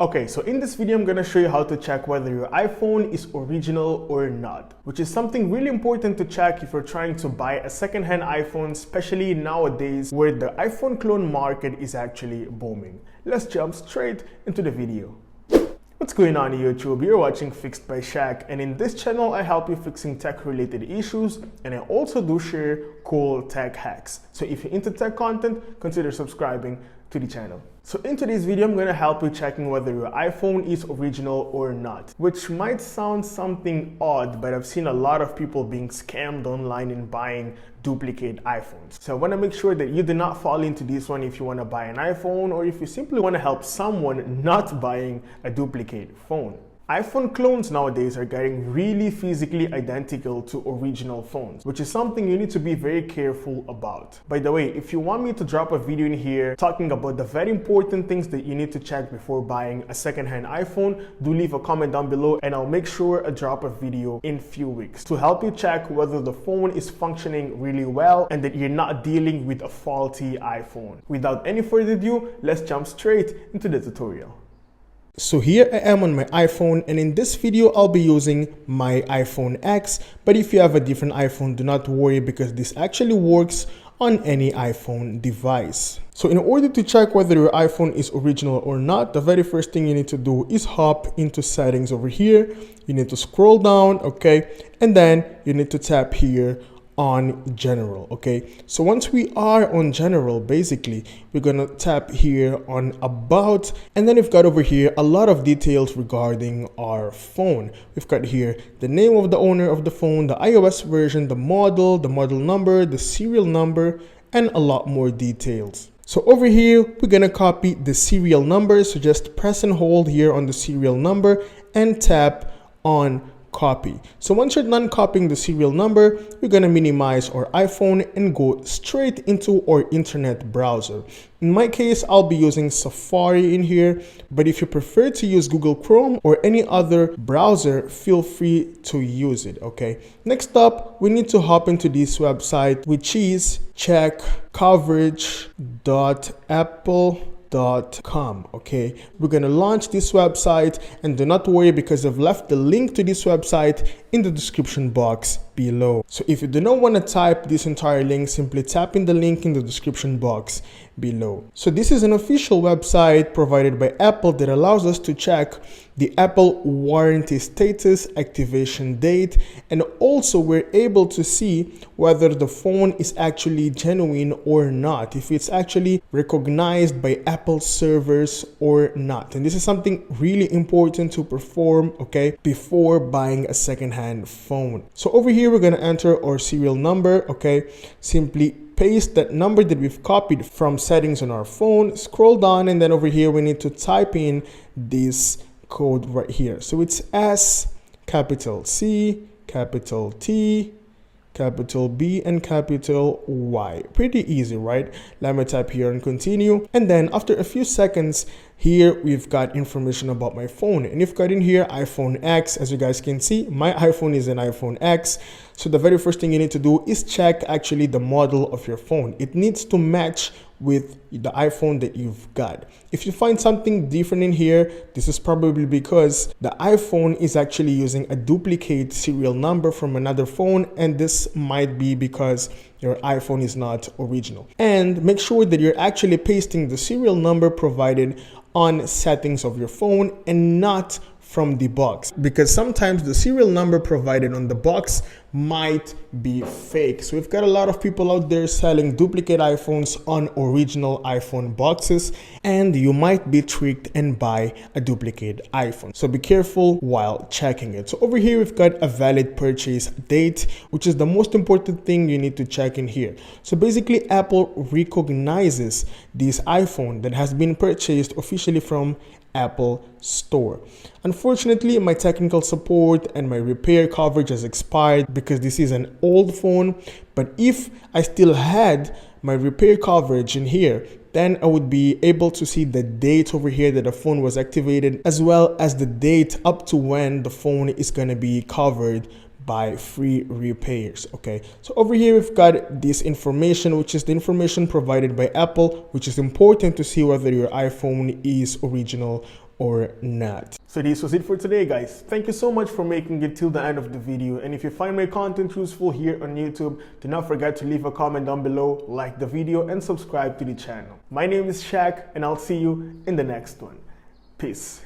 Okay, so in this video I'm going to show you how to check whether your iPhone is original or not, which is something really important to check if you're trying to buy a second-hand iPhone, especially nowadays where the iPhone clone market is actually booming. Let's jump straight into the video. What's going on YouTube? You're watching Fixed by Shaq, and in this channel I help you fixing tech related issues, and I also do share cool tech hacks. So if you're into tech content, consider subscribing to the channel. So in today's video, I'm going to help you checking whether your iPhone is original or not, which might sound something odd, but I've seen a lot of people being scammed online in buying duplicate iPhones. So I want to make sure that you do not fall into this one if you want to buy an iPhone or if you simply want to help someone not buying a duplicate phone. iPhone clones nowadays are getting really physically identical to original phones, which is something you need to be very careful about. By the way, if you want me to drop a video in here talking about the very important things that you need to check before buying a second-hand iPhone, do leave a comment down below and I'll make sure I drop a video in few weeks to help you check whether the phone is functioning really well and that you're not dealing with a faulty iPhone. Without any further ado, let's jump straight into the tutorial. So here I am on my iPhone, and in this video I'll be using my iPhone X, but if you have a different iPhone, do not worry because this actually works on any iPhone device. So in order to check whether your iPhone is original or not, the very first thing you need to do is hop into settings over here. You need to scroll down, okay, and then you need to tap here on general. Okay, so once we are on general, basically we're gonna tap here on about, and then we've got over here a lot of details regarding our phone. We've got here the name of the owner of the phone, the iOS version, the model number, the serial number, and a lot more details. So over here we're gonna copy the serial number, so just press and hold here on the serial number and tap on copy. So once you're done copying the serial number, we're going to minimize our iPhone and go straight into our internet browser. In my case, I'll be using Safari in here, but if you prefer to use Google Chrome or any other browser, feel free to use it, okay? Next up, we need to hop into this website, which is checkcoverage.apple.com. Okay, we're gonna launch this website, and do not worry because I've left the link to this website in the description box below. So if you do not want to type this entire link, simply tap in the link in the description box below. So this is an official website provided by Apple that allows us to check the Apple warranty status, activation date, and also we're able to see whether the phone is actually genuine or not, if it's actually recognized by Apple servers or not. And this is something really important to perform, okay, before buying a second-hand phone. So over here we're going to enter our serial number, okay, simply paste that number that we've copied from settings on our phone, scroll down, and then over here we need to type in this code right here. So it's S, capital C, capital T, capital B, and capital Y. Pretty easy, right? Let me type here and continue. And then after a few seconds, here we've got information about my phone, and you've got in here iPhone X. As you guys can see, my iPhone is an iPhone X. So the very first thing you need to do is check actually the model of your phone. It needs to match with the iPhone that you've got. If you find something different in here, this is probably because the iPhone is actually using a duplicate serial number from another phone, and this might be because your iPhone is not original. And make sure that you're actually pasting the serial number provided on settings of your phone and not from the box, because sometimes the serial number provided on the box might be fake. So we've got a lot of people out there selling duplicate iPhones on original iPhone boxes, and you might be tricked and buy a duplicate iPhone. So be careful while checking it. So over here we've got a valid purchase date, which is the most important thing you need to check in here. So basically Apple recognizes this iPhone that has been purchased officially from Apple Store. Unfortunately, my technical support and my repair coverage has expired because this is an old phone, but if I still had my repair coverage in here, then I would be able to see the date over here that the phone was activated, as well as the date up to when the phone is going to be covered by free repairs. Okay, so over here we've got this information, which is the information provided by Apple, which is important to see whether your iPhone is original or not. So this was it for today, guys. Thank you so much for making it till the end of the video, and if you find my content useful here on YouTube, do not forget to leave a comment down below, like the video, and subscribe to the channel. My name is Shaq, and I'll see you in the next one. Peace.